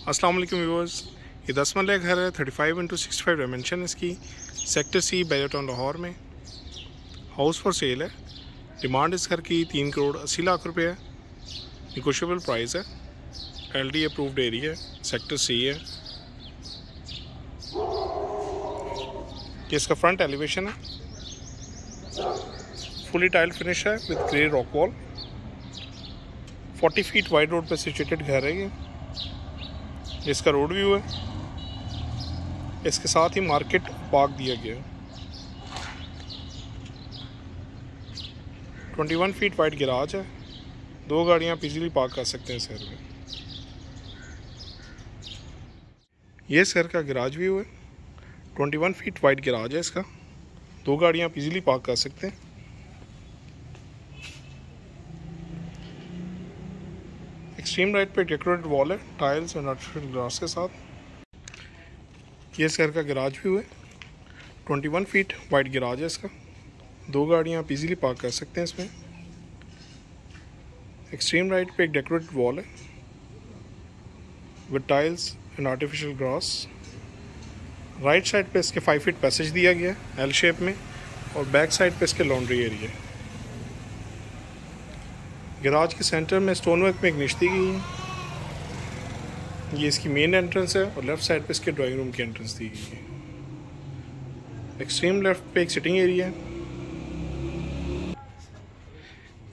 अस्सलाम वालेकुम व्यूअर्स। ये 10 मरले घर है, 35x65 डायमेंशन इसकी, सेक्टर सी बैरियटाउन लाहौर में। हाउस फॉर सेल है। डिमांड इस घर की 3 करोड़ 80 लाख रुपए है। निगोशिएबल प्राइस है। LD अप्रूव्ड एरिया है, सेक्टर सी है। ये इसका फ्रंट एलिवेशन है, फुली टाइल फिनिश है with grey rock wall. 40 feet wide road पर सिचुएटेड घर है ये। इसका रोड व्यू है। इसके साथ ही मार्केट पार्क दिया गया है। 21 फीट वाइड गैराज है। 2 गाड़ियां आप इजीली पार्क कर सकते हैं इस घर में। ये इस घर का गैराज व्यू है। 21 फीट वाइड गैराज है इसका। 2 गाड़ियां आप इजीली पार्क कर सकते हैं। एक्सट्रीम राइट पे डेकोरेटेड वॉल है, टाइल्स और आर्टिफिशियल ग्रास के साथ। ये इस घर का गैराज व्यू है। 21 फीट वाइड गैराज है इसका। 2 गाड़ियां आप इजीली पार्क कर सकते हैं इसमें। एक्सट्रीम राइट पे एक डेकोरेटेड वॉल है with tiles and artificial grass. Right side पे इसके 5 फीट पैसेज दिया गया है एल शेप में, और बैक साइड पे इसके लॉन्ड्री एरिया है। गैराज के सेंटर में स्टोन वर्क में एक निश दी गई है। ये इसकी मेन एंट्रेंस है, और लेफ्ट साइड पे इसके ड्राइंग रूम की एंट्रेंस दी गई है। एक्सट्रीम लेफ्ट पे एक सिटिंग एरिया है।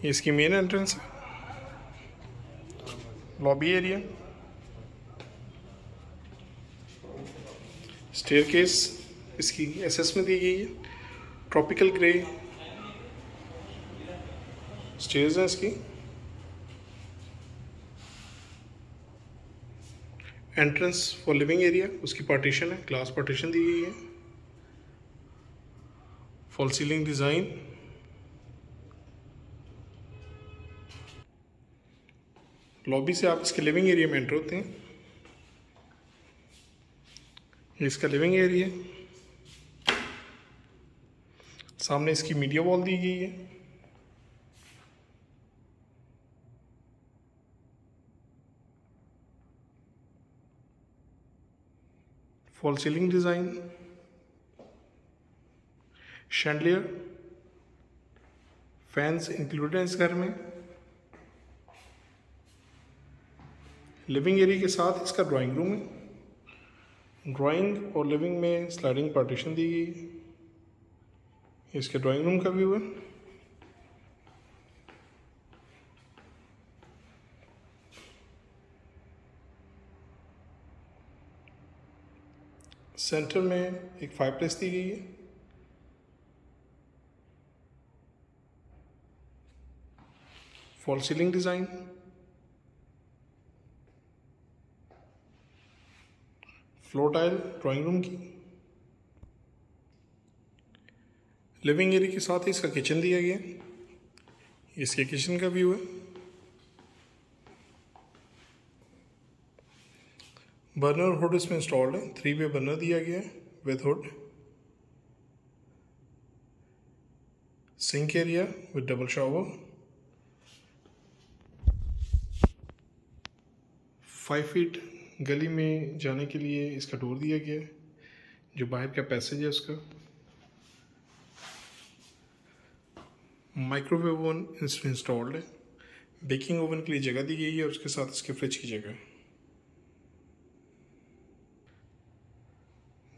ये इसकी मेन एंट्रेंस है। लॉबी एरिया, स्टेयरकेस इसकी SS में दी गई है। ट्रॉपिकल ग्रे स्टेयर्स हैं इसकी। एंट्रेंस फॉर लिविंग एरिया, उसकी पार्टीशन है, ग्लास पार्टीशन दी गई है। Fall ceiling design. लॉबी से आप इसके लिविंग एरिया में एंटर होते हैं। ये इसका लिविंग एरिया। सामने इसकी मीडिया वॉल दी गई है। Fall ceiling design, chandelier, fans included हैं इस घर में। लिविंग एरिया के साथ इसका ड्राइंग रूम है। ड्राइंग और लिविंग में स्लाइडिंग पार्टीशन दी गई है। इसके ड्राइंग रूम का व्यू है। सेंटर में एक फायरप्लेस दी गई है। Fall ceiling design, floor tile drawing room की। लिविंग एरिया के साथ ही इसका किचन दिया गया है। इसके किचन का व्यू है। बर्नर हुड इसमें इंस्टॉल्ड है। 3-वे बर्नर दिया गया है with hood. Sink area with double shower. 5 feet गली में जाने के लिए इसका डोर दिया गया है, जो बाहर का पैसेज है उसका। माइक्रोवेव ओवन इसमें इंस्टॉल्ड है। बेकिंग ओवन के लिए जगह दी गई है, और उसके साथ इसके फ्रिज की जगह है।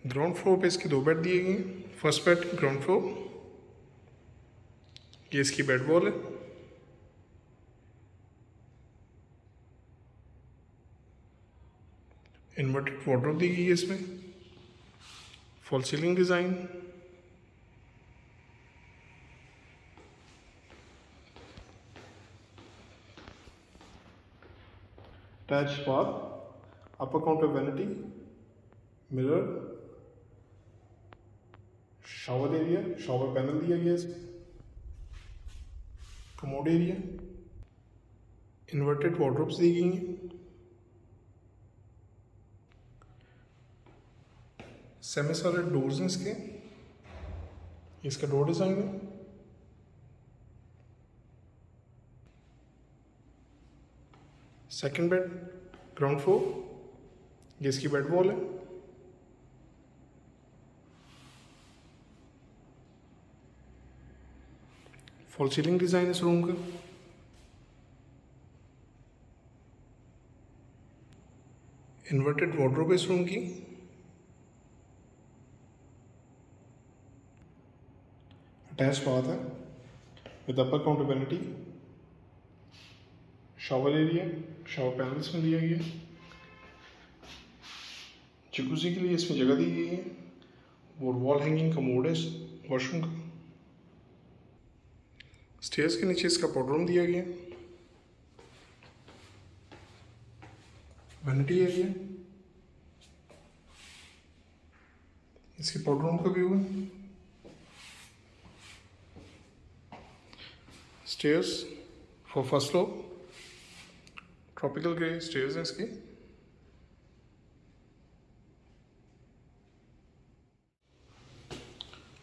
ग्राउंड फ्लोर पे इसके 2 बेड दिए गए हैं। First bed ground floor. ये इसकी बेड वॉल है। इन्वर्टेड वार्डरोब दी गई है इसमें। Fall ceiling design. Attached bath, upper counter vanity, mirror, shower area, shower panel दिया गया इसमें। कमोड एरिया, इन्वर्टेड वार्डरोब्स दी गई हैं। सेमी सॉलिड डोर्स हैं इसके। इसका डोर डिज़ाइन है। Second bed ground floor. ये इसकी बेड वॉल है। फॉल सीलिंग डिज़ाइन इस रूम का। इन्वर्टेड वार्डरोब इस रूम की। अटैच बाथ है with upper counter vanity. Shower area, shower panels में दिया गया। जकूज़ी के लिए इसमें जगह दी गई है और वॉल हैंगिंग कमोड है वॉशरूम का। स्टेयर्स के नीचे इसका पाउडर रूम दिया गया। वैनिटी एरिया, इसके पाउडर रूम का व्यू है। Stairs for first floor, tropical grey stairs हैं इसकी।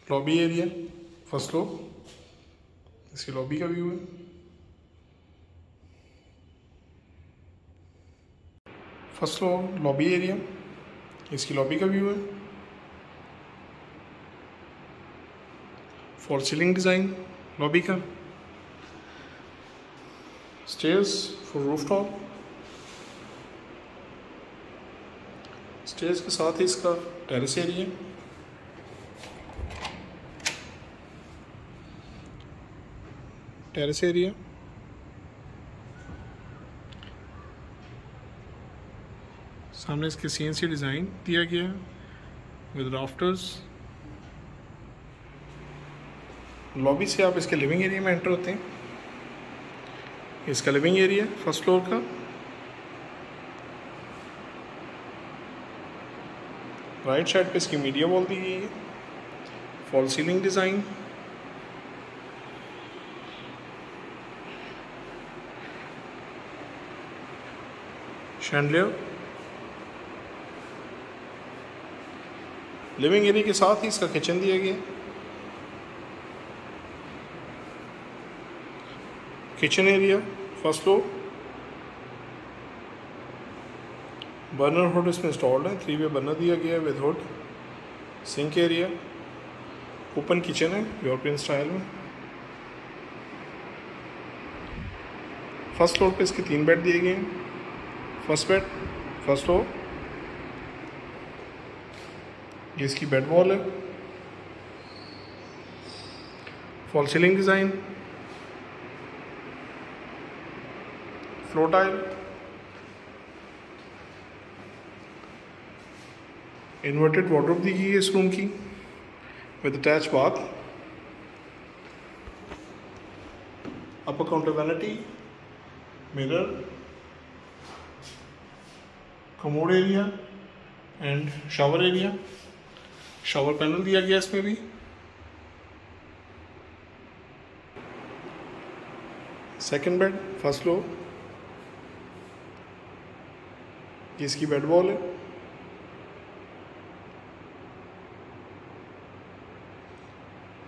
लॉबी एरिया फर्स्ट फ्लोर, इसकी लॉबी का व्यू है। फर्स्ट फ्लोर लॉबी एरिया, इसकी लॉबी का व्यू है। फॉल सीलिंग डिज़ाइन लॉबी का। स्टेयर्स फॉर रूफटॉप, स्टेयर्स के साथ ही इसका टेरेस एरिया। टेरेस एरिया, सामने इसके CNC डिज़ाइन दिया गया है विद राफ्टर्स। लॉबी से आप इसके लिविंग एरिया में एंटर होते हैं। इसका लिविंग एरिया फर्स्ट फ्लोर का। राइट साइड पे इसकी मीडिया वॉल दी गई है। Fall ceiling design, chandelier. Living area के साथ ही इसका किचन दिया गया। Kitchen area first floor. Burner hood इसमें इंस्टॉल्ड है, 3-वे बर्नर दिया गया है with hood. Sink area, open kitchen है यूरोपियन स्टाइल में। फर्स्ट फ्लोर पे इसके 3 बेड दिए गए हैं। फर्स्ट बेड फर्स्ट फ्लोर, ये इसकी बेड वॉल है। Fall ceiling design, floor tile, inverted wardrobe दी गई है इस रूम की with attach bath. Upper counter vanity, mirror, commode area and shower area. Shower panel दिया गया इसमें भी। सेकंड बेड फर्स्ट फ्लोर, ये इसकी बेड वॉल है।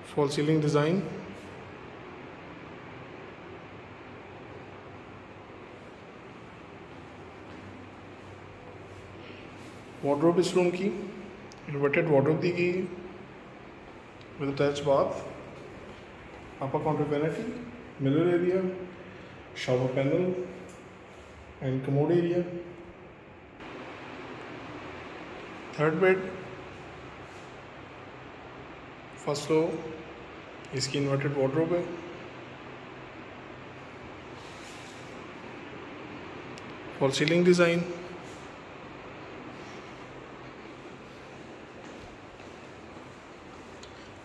फॉल सीलिंग डिज़ाइन, वार्डरोब इस रूम की इन्वर्टेड वार्डरोब दी गई है with attach bath. Upper counter vanity, mirror area, shower panel and commode area. Third bed first floor, इसकी इन्वर्टेड वार्डरोब है। Fall ceiling design,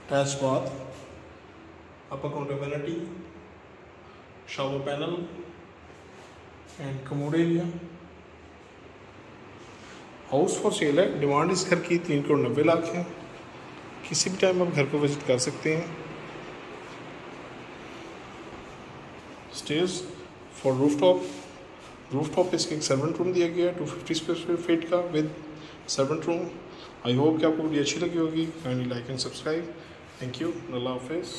attach bath, upper counter vanity, shower panel and commode area. House for sale है। Demand इस घर की 3,90,00,000 है। किसी भी time आप घर को विजिट कर सकते हैं। स्टेयर्स फॉर रूफटॉप, रूफटॉप इसके एक सर्वेंट रूम दिया गया है 250 स्क्वायर फीट का with servant room. I hope कि आपको वीडियो अच्छी लगी होगी। Kindly like and subscribe. Thank you. अल्लाह हाफिज़।